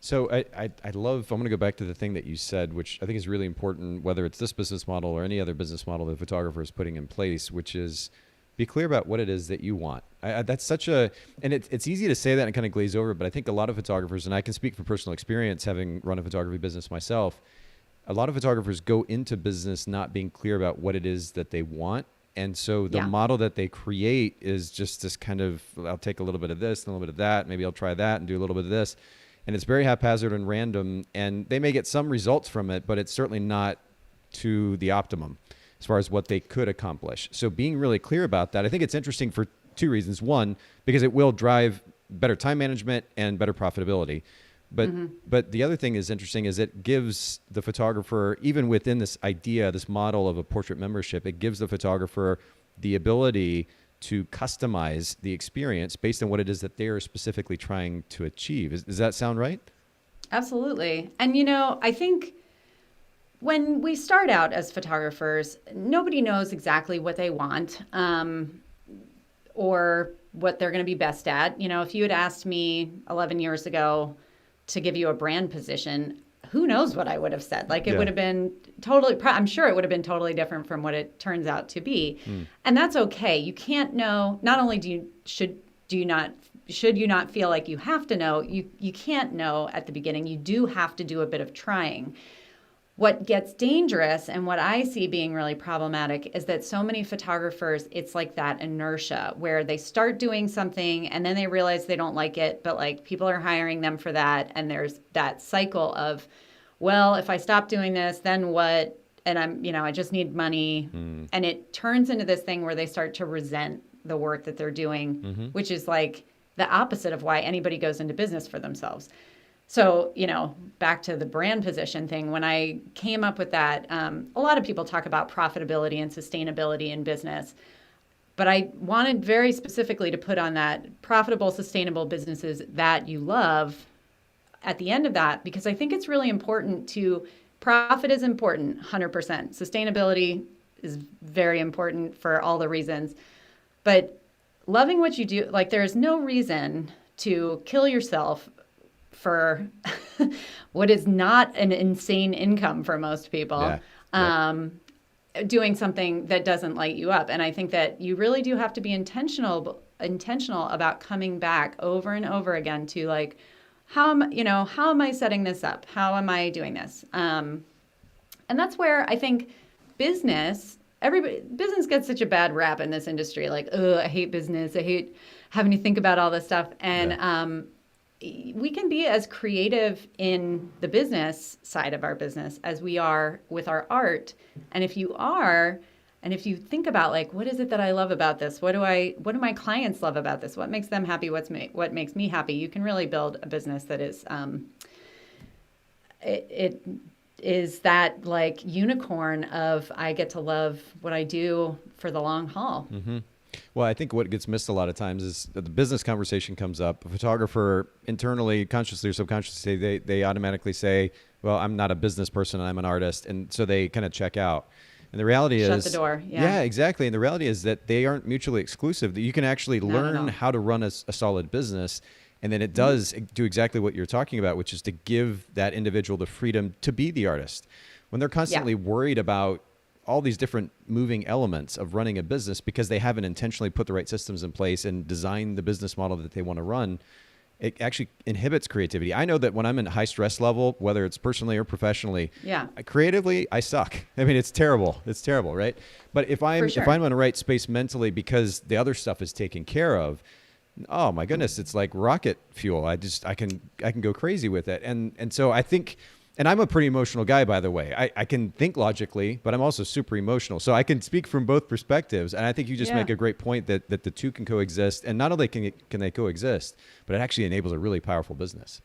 So I love, I'm going to go back to the thing that you said, which I think is really important, whether it's this business model or any other business model that a photographer is putting in place, which is be clear about what it is that you want. That's such a, and it's easy to say that and kind of glaze over, but I think a lot of photographers, and I can speak from personal experience having run a photography business myself, a lot of photographers go into business not being clear about what it is that they want. And so the model that they create is just this kind of, I'll take a little bit of this and a little bit of that, maybe I'll try that and do a little bit of this. And it's very haphazard and random, and they may get some results from it, but it's certainly not to the optimum as far as what they could accomplish. So being really clear about that, I think it's interesting for two reasons. One, because it will drive better time management and better profitability. But the other thing is interesting is it gives the photographer, even within this idea, this model of a portrait membership, it gives the photographer the ability to customize the experience based on what it is that they're specifically trying to achieve. Does that sound right? Absolutely. And, I think when we start out as photographers, nobody knows exactly what they want or what they're going to be best at. If you had asked me 11 years ago to give you a brand position, who knows what I would have said? Like it would have been I'm sure it would have been totally different from what it turns out to be. And that's okay. You can't know, not only should you not feel like you have to know, you can't know at the beginning. You do have to do a bit of trying. What gets dangerous and what I see being really problematic is that so many photographers, it's like that inertia where they start doing something and then they realize they don't like it, but like people are hiring them for that. And there's that cycle of, well, if I stop doing this, then what? And I just need money. And it turns into this thing where they start to resent the work that they're doing, which is like the opposite of why anybody goes into business for themselves. So, back to the brand position thing, when I came up with that, a lot of people talk about profitability and sustainability in business, but I wanted very specifically to put on that profitable, sustainable businesses that you love at the end of that, because I think it's really important profit is important, 100%. Sustainability is very important for all the reasons, but loving what you do, like there is no reason to kill yourself for what is not an insane income for most people, doing something that doesn't light you up. And I think that you really do have to be intentional about coming back over and over again to like, how am I setting this up? How am I doing this? And that's where I think business gets such a bad rap in this industry. Like, I hate business. I hate having to think about all this stuff. And, we can be as creative in the business side of our business as we are with our art. And if you think about like, what is it that I love about this? What do my clients love about this? What makes them happy? What makes me happy? You can really build a business that is, it is that like unicorn of, I get to love what I do for the long haul. Well, I think what gets missed a lot of times is that the business conversation comes up. A photographer internally, consciously or subconsciously, they automatically say, well, I'm not a business person, I'm an artist. And so they kind of check out. And the reality is... Shut the door. Yeah, exactly. And the reality is that they aren't mutually exclusive. That you can actually learn how to run a solid business. And then it does do exactly what you're talking about, which is to give that individual the freedom to be the artist. When they're constantly worried about all these different moving elements of running a business because they haven't intentionally put the right systems in place and designed the business model that they want to run, it actually inhibits creativity. I know that when I'm in high stress level, whether it's personally or professionally, creatively, I suck. I mean, it's terrible. It's terrible, right? But if I'm in the right space mentally because the other stuff is taken care of, oh my goodness, it's like rocket fuel. I can go crazy with it. And so I think, and I'm a pretty emotional guy, by the way. I can think logically, but I'm also super emotional. So I can speak from both perspectives. And I think you just make a great point that the two can coexist. And not only can they coexist, but it actually enables a really powerful business.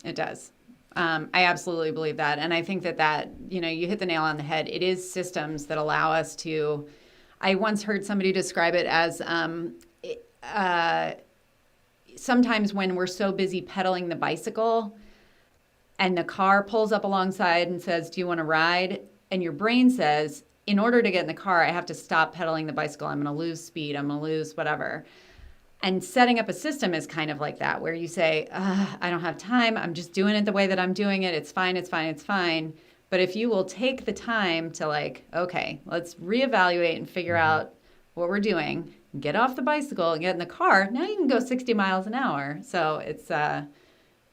It does. I absolutely believe that. And I think that, you hit the nail on the head. It is systems that allow us to, I once heard somebody describe it as sometimes when we're so busy pedaling the bicycle, and the car pulls up alongside and says, do you want to ride? And your brain says, in order to get in the car, I have to stop pedaling the bicycle. I'm going to lose speed. I'm going to lose whatever. And setting up a system is kind of like that, where you say, I don't have time. I'm just doing it the way that I'm doing it. It's fine. It's fine. It's fine. But if you will take the time to like, okay, let's reevaluate and figure out what we're doing, get off the bicycle and get in the car, now you can go 60 miles an hour. So it's,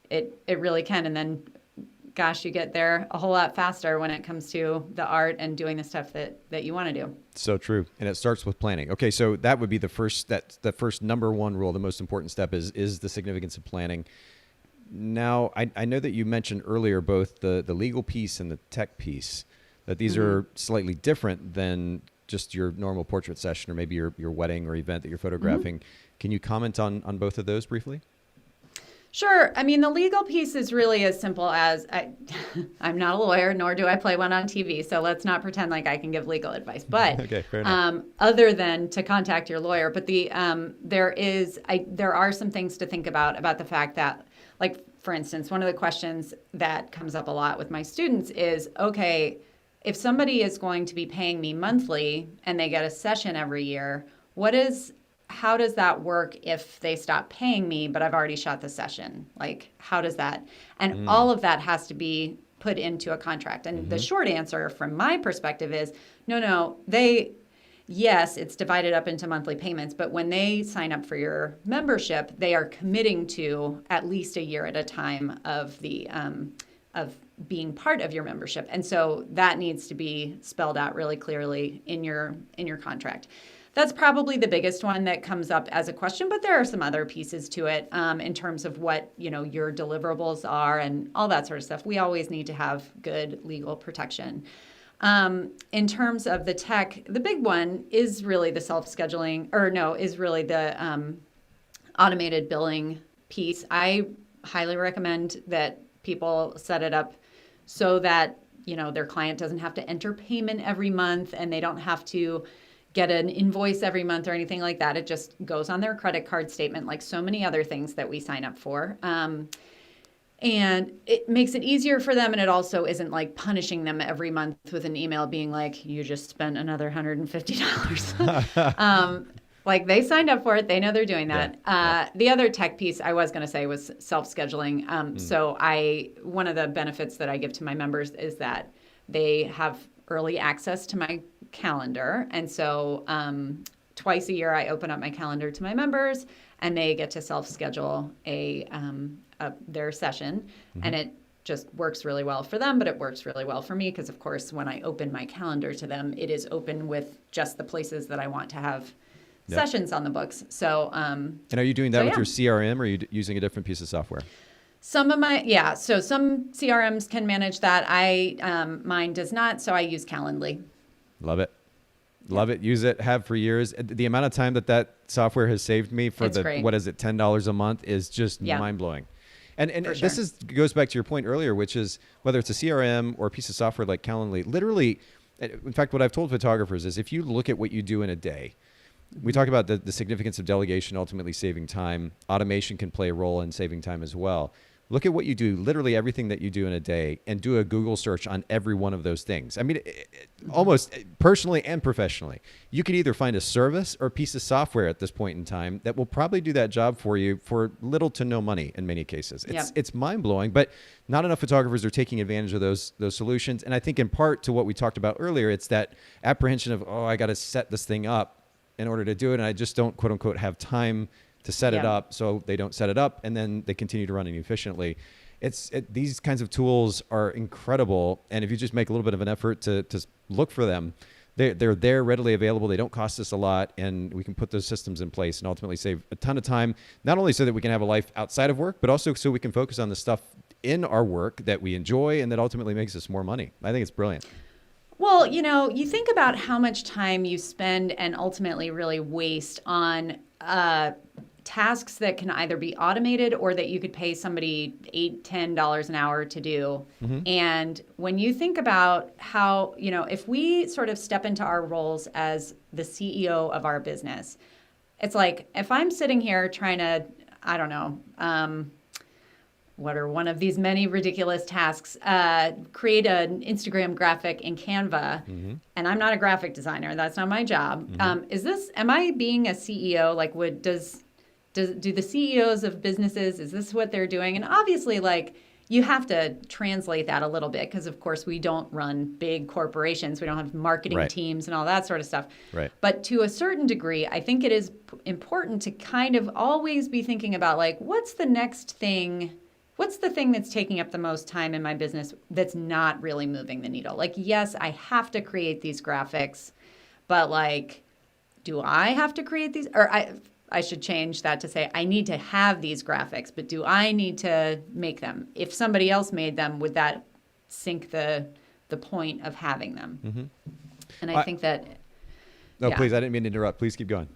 it really can. And then, gosh, you get there a whole lot faster when it comes to the art and doing the stuff that you want to do. So true. And it starts with planning. Okay. So that would be the first number one rule. The most important step is the significance of planning. Now, I know that you mentioned earlier both the legal piece and the tech piece, that these are slightly different than just your normal portrait session or maybe your wedding or event that you're photographing. Can you comment on both of those briefly? Sure. I mean, the legal piece is really as simple as I'm not a lawyer, nor do I play one on TV. So let's not pretend like I can give legal advice. But okay, fair enough. Other than to contact your lawyer, but there are some things to think about the fact that, like, for instance, one of the questions that comes up a lot with my students is, okay, if somebody is going to be paying me monthly and they get a session every year, how does that work if they stop paying me, but I've already shot the session? Like, how does that? And all of that has to be put into a contract. And the short answer from my perspective is, no, yes, it's divided up into monthly payments, but when they sign up for your membership, they are committing to at least a year at a time of of being part of your membership. And so that needs to be spelled out really clearly in your contract. That's probably the biggest one that comes up as a question, but there are some other pieces to it in terms of what, your deliverables are and all that sort of stuff. We always need to have good legal protection. In terms of the tech, the big one is really the is really the automated billing piece. I highly recommend that people set it up so that, their client doesn't have to enter payment every month and they don't have to get an invoice every month or anything like that. It just goes on their credit card statement like so many other things that we sign up for. And it makes it easier for them. And it also isn't like punishing them every month with an email being like, you just spent another $150. Like, they signed up for it. They know they're doing that. Yeah. The other tech piece I was going to say was self-scheduling. So one of the benefits that I give to my members is that they have early access to my calendar. And so twice a year, I open up my calendar to my members and they get to self-schedule their session. And it just works really well for them, but it works really well for me because, of course, when I open my calendar to them, it is open with just the places that I want to have sessions on the books. So, and are you doing that with your CRM, or are you using a different piece of software? Some of so some CRMs can manage that. Mine does not, so I use Calendly. Love it. Love it. Use it. Have for years. The amount of time that software has saved me for great. What is it, $10 a month is just mind blowing. And this goes back to your point earlier, which is whether it's a CRM or a piece of software like Calendly, literally, in fact, what I've told photographers is if you look at what you do in a day, we talk about the significance of delegation, ultimately saving time. Automation can play a role in saving time as well. Look at what you do, literally everything that you do in a day, and do a Google search on every one of those things. I mean, almost personally and professionally, you could either find a service or a piece of software at this point in time that will probably do that job for you for little to no money in many cases. It's mind-blowing, but not enough photographers are taking advantage of those solutions. And I think in part to what we talked about earlier, it's that apprehension of, I got to set this thing up in order to do it, and I just don't, quote unquote, have time to set it up, so they don't set it up, and then they continue to run inefficiently. These kinds of tools are incredible, and if you just make a little bit of an effort to look for them, they're there, readily available. They don't cost us a lot, and we can put those systems in place and ultimately save a ton of time, not only so that we can have a life outside of work, but also so we can focus on the stuff in our work that we enjoy and that ultimately makes us more money. I think it's brilliant. Well, you think about how much time you spend and ultimately really waste on tasks that can either be automated or that you could pay somebody $8-10 an hour to do. And when you think about how, if we sort of step into our roles as the CEO of our business, it's like if I'm sitting here trying to, I don't know, what are one of these many ridiculous tasks? Create an Instagram graphic in Canva. And I'm not a graphic designer. That's not my job. Am I being a CEO? Like, do the CEOs of businesses, is this what they're doing? And obviously, like, you have to translate that a little bit because, of course, we don't run big corporations. We don't have marketing teams and all that sort of stuff. Right. But to a certain degree, I think it is important to kind of always be thinking about, like, what's the next thing? What's the thing that's taking up the most time in my business that's not really moving the needle? Like, yes, I have to create these graphics, but, like, do I have to create these? Or I should change that to say I need to have these graphics, but do I need to make them? If somebody else made them, would that sink the point of having them? And I think that... No, please, I didn't mean to interrupt. Please keep going.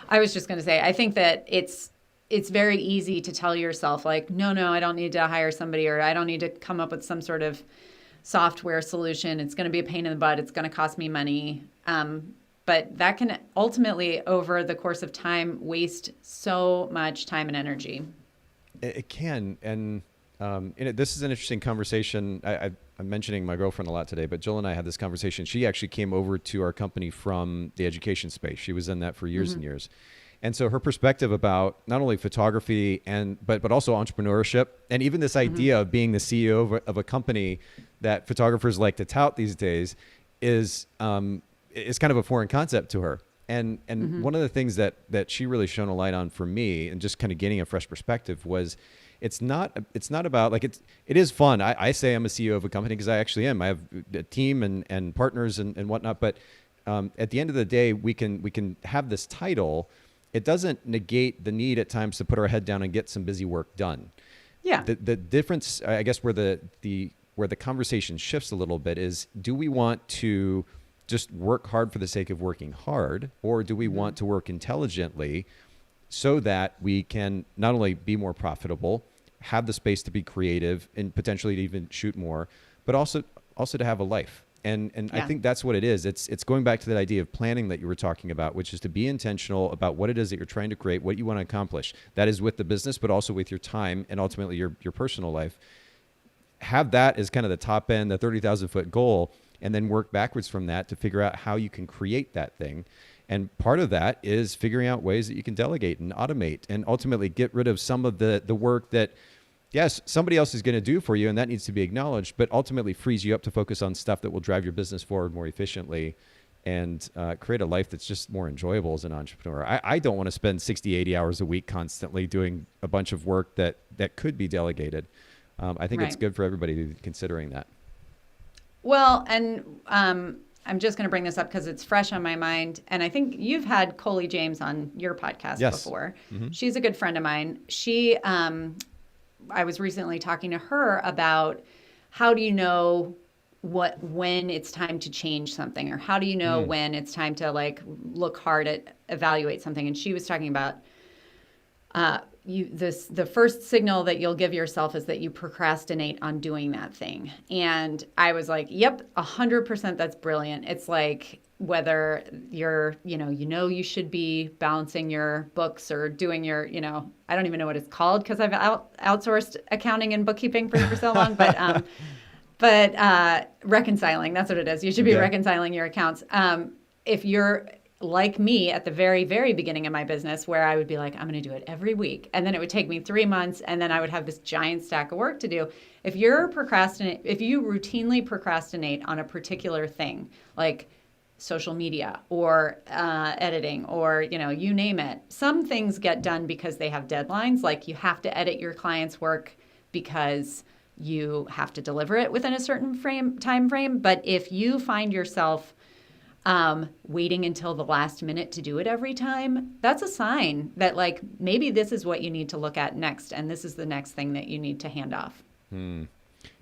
I was just going to say, I think that it's very easy to tell yourself, like, no, I don't need to hire somebody, or I don't need to come up with some sort of software solution. It's going to be a pain in the butt. It's going to cost me money. But that can ultimately, over the course of time, waste so much time and energy. It can. And this is an interesting conversation. I'm mentioning my girlfriend a lot today, but Jill and I had this conversation. She actually came over to our company from the education space. She was in that for years and years. And so her perspective about not only photography but also entrepreneurship, and even this idea of being the CEO of a company that photographers like to tout these days is kind of a foreign concept to her. And one of the things that she really shone a light on for me, and just kind of getting a fresh perspective, was it's not about, like, it is fun. I say I'm a CEO of a company because I actually am. I have a team and partners and whatnot. But at the end of the day, we can have this title. It doesn't negate the need at times to put our head down and get some busy work done. Yeah. The difference, I guess, where the conversation shifts a little bit is, do we want to just work hard for the sake of working hard, or do we want to work intelligently so that we can not only be more profitable, have the space to be creative and potentially to even shoot more, but also to have a life? And I think that's what it is. It's going back to that idea of planning that you were talking about, which is to be intentional about what it is that you're trying to create, what you want to accomplish. That is with the business, but also with your time and ultimately your personal life. Have that as kind of the top end, the 30,000 foot goal, and then work backwards from that to figure out how you can create that thing. And part of that is figuring out ways that you can delegate and automate and ultimately get rid of some of the work that, yes, somebody else is going to do for you, and that needs to be acknowledged, but ultimately frees you up to focus on stuff that will drive your business forward more efficiently and create a life that's just more enjoyable as an entrepreneur. I don't want to spend 60, 80 hours a week constantly doing a bunch of work that could be delegated. I think it's good for everybody to be considering that. Well, and I'm just going to bring this up because it's fresh on my mind. And I think you've had Coley James on your podcast before. She's a good friend of mine. I was recently talking to her about, how do you know when it's time to change something, or how do you know when it's time to, like, look hard at evaluate something? And she was talking about the first signal that you'll give yourself is that you procrastinate on doing that thing. And I was like, yep, 100%, that's brilliant. It's like, whether you're, you should be balancing your books or doing your, I don't even know what it's called because I've outsourced accounting and bookkeeping for so long, but reconciling, that's what it is. You should be reconciling your accounts. If you're like me at the very, very beginning of my business, where I would be like, I'm going to do it every week. And then it would take me 3 months, and then I would have this giant stack of work to do. If you routinely procrastinate on a particular thing, like social media or editing or, you name it, some things get done because they have deadlines. Like, you have to edit your client's work because you have to deliver it within a certain time frame. But if you find yourself waiting until the last minute to do it every time, that's a sign that, like, maybe this is what you need to look at next, and this is the next thing that you need to hand off.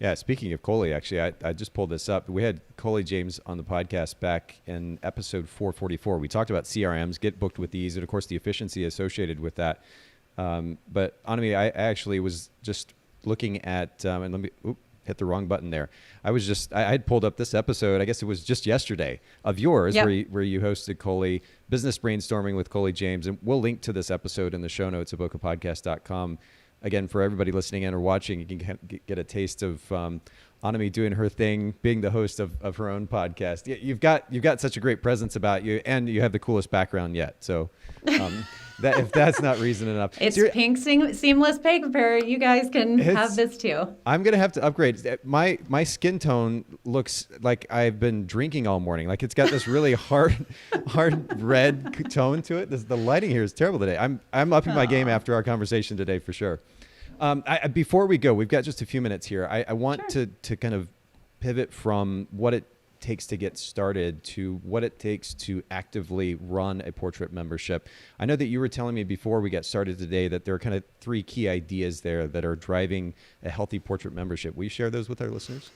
Yeah, speaking of Coley, actually, I just pulled this up. We had Coley James on the podcast back in episode 444. We talked about CRMs, get booked with these, and of course the efficiency associated with that. But Annemie, I actually was just looking at, and let me, hit the wrong button there. I had pulled up this episode, I guess it was just yesterday, of yours, where you hosted Coley, Business Brainstorming with Coley James. And we'll link to this episode in the show notes at bokapodcast.com. again, for everybody listening in or watching, you can get a taste of Annemie doing her thing, being the host of her own podcast. You've got such a great presence about you, and you have the coolest background yet. So that if that's not reason enough, it's pink seamless paper. You guys can have this too. I'm gonna have to upgrade. My skin tone looks like I've been drinking all morning. Like it's got this really hard red tone to it. The lighting here is terrible today. I'm upping my game after our conversation today for sure. Before we go, we've got just a few minutes here. I want to kind of pivot from what it takes to get started to what it takes to actively run a portrait membership. I know that you were telling me before we got started today that there are kind of 3 key ideas there that are driving a healthy portrait membership. Will you share those with our listeners?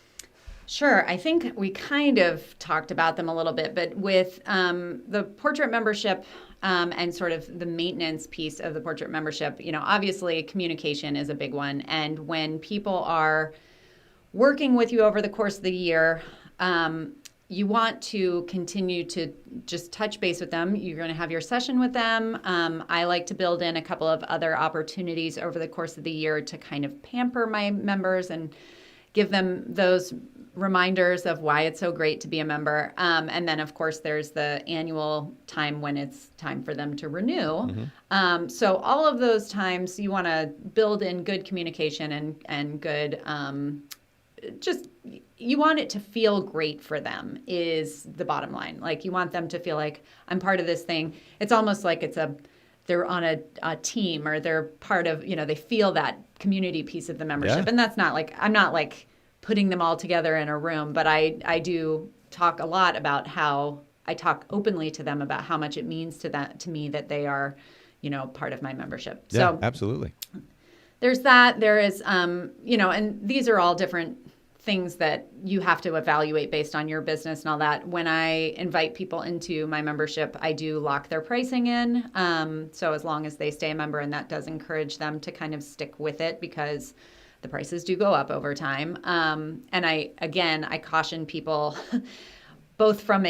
Sure. I think we kind of talked about them a little bit, but with the portrait membership and sort of the maintenance piece of the portrait membership, obviously communication is a big one. And when people are working with you over the course of the year, you want to continue to just touch base with them. You're going to have your session with them. I like to build in a couple of other opportunities over the course of the year to kind of pamper my members and give them those reminders of why it's so great to be a member. And then, of course, there's the annual time when it's time for them to renew. Mm-hmm. So all of those times you want to build in good communication and good you want it to feel great for them is the bottom line. Like you want them to feel like I'm part of this thing. It's almost like they're on a team or they're part of, they feel that community piece of the membership. Yeah. And that's not like, I'm not like putting them all together in a room, but I do talk a lot about how I talk openly to them about how much it means to me that they are, part of my membership. Yeah, so absolutely. There's that. There is, and these are all different things that you have to evaluate based on your business and all that. When I invite people into my membership, I do lock their pricing in. So as long as they stay a member, and that does encourage them to kind of stick with it because the prices do go up over time. And I caution people both from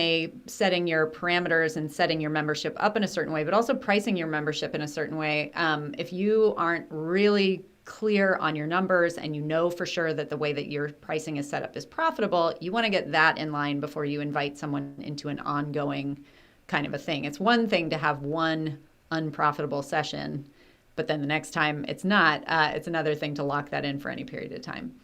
setting your parameters and setting your membership up in a certain way, but also pricing your membership in a certain way. If you aren't really clear on your numbers and you know for sure that the way that your pricing is set up is profitable, you want to get that in line before you invite someone into an ongoing kind of a thing. It's one thing to have one unprofitable session, but then the next time it's not, it's another thing to lock that in for any period of time.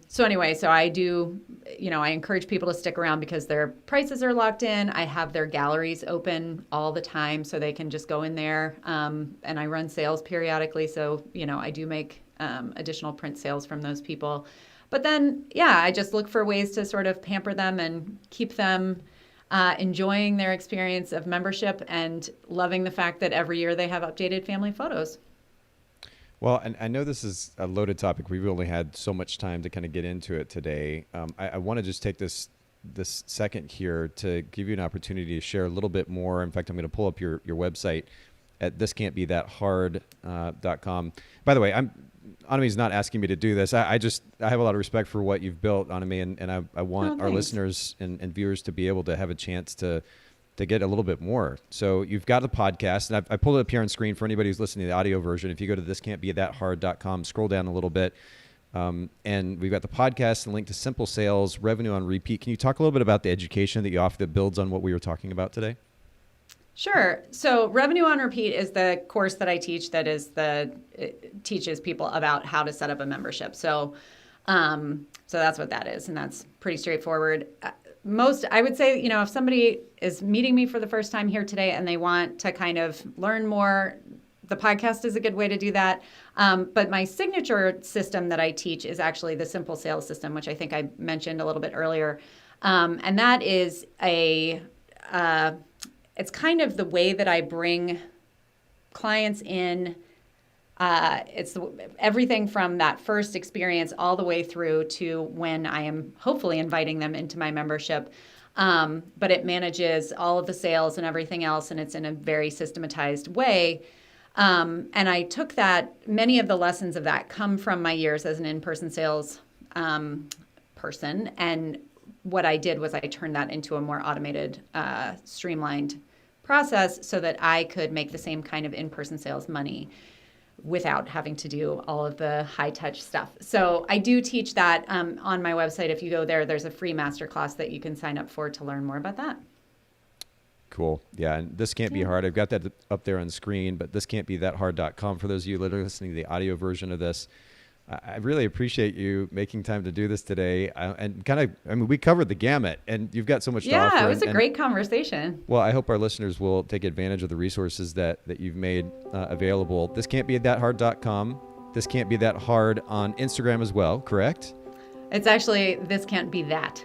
So I do, I encourage people to stick around because their prices are locked in. I have their galleries open all the time so they can just go in there. And I run sales periodically. So, I do make additional print sales from those people. But then, I just look for ways to sort of pamper them and keep them enjoying their experience of membership and loving the fact that every year they have updated family photos. Well, and I know this is a loaded topic. We've only had so much time to kind of get into it today. I want to just take this second here to give you an opportunity to share a little bit more. In fact, I'm going to pull up your website at thiscan'tbethathard.com. By the way, Annemie's not asking me to do this. I have a lot of respect for what you've built, Annemie, and I want our listeners and viewers to be able to have a chance to get a little bit more. So you've got a podcast, and I pulled it up here on screen for anybody who's listening to the audio version. If you go to thiscan'tbethathard.com, scroll down a little bit, and we've got the podcast and link to simple sales, revenue on repeat. Can you talk a little bit about the education that you offer that builds on what we were talking about today? Sure. So revenue on repeat is the course that I teach that it teaches people about how to set up a membership. So that's what that is, and that's pretty straightforward. I would say, if somebody is meeting me for the first time here today and they want to kind of learn more, the podcast is a good way to do that. But my signature system that I teach is actually the simple sales system, which I think I mentioned a little bit earlier. And that is it's kind of the way that I bring clients in. It's everything from that first experience all the way through to when I am hopefully inviting them into my membership. But it manages all of the sales and everything else, and it's in a very systematized way. And I took many of the lessons of that come from my years as an in-person sales person. And what I did was I turned that into a more automated, streamlined process so that I could make the same kind of in-person sales money without having to do all of the high touch stuff. So I do teach that on my website. If you go there, there's a free masterclass that you can sign up for to learn more about that. Cool. Yeah. And this can't be hard. I've got that up there on the screen, but this can't be that hard.com for those of you that are listening to the audio version of this. I really appreciate you making time to do this today. We covered the gamut, and you've got so much to offer. Yeah, it was a great conversation. Well, I hope our listeners will take advantage of the resources that you've made available. This can't be that hard.com. This can't be that hard on Instagram as well, correct? It's actually, this can't be that.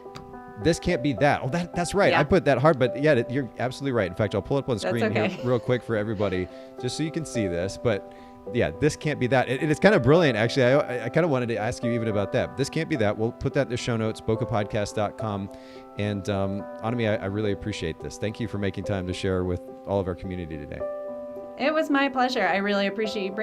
This can't be that. Oh, that's right. Yeah. I put that hard, but yeah, you're absolutely right. In fact, I'll pull it up on the screen okay. here real quick for everybody, just so you can see this. But yeah, this can't be that. It's kind of brilliant, actually. I kind of wanted to ask you even about that. This can't be that. We'll put that in the show notes, bokehpodcast.com. And Annemie, I really appreciate this. Thank you for making time to share with all of our community today. It was my pleasure. I really appreciate you bringing